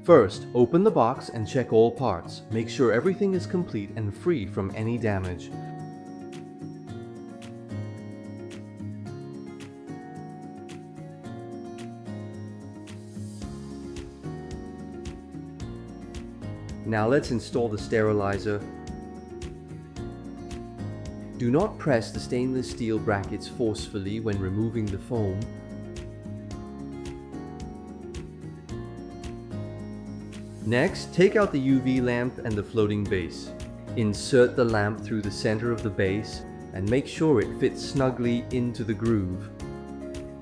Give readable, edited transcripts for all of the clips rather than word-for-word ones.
First, open the box and check all parts. Make sure everything is complete and free from any damage. Now let's install the sterilizer. Do not press the stainless steel brackets forcefully when removing the foam. Next, take out the UV lamp and the floating base. Insert the lamp through the center of the base and make sure it fits snugly into the groove.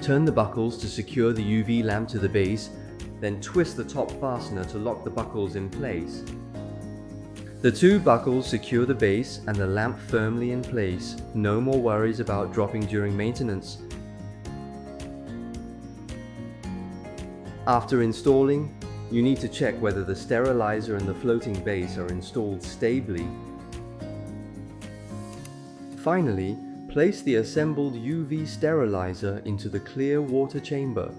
Turn the buckles to secure the UV lamp to the base, then twist the top fastener to lock the buckles in place. The two buckles secure the base and the lamp firmly in place. No more worries about dropping during maintenance. After installing, you need to check whether the sterilizer and the floating base are installed stably. Finally, place the assembled UV sterilizer into the clear water chamber.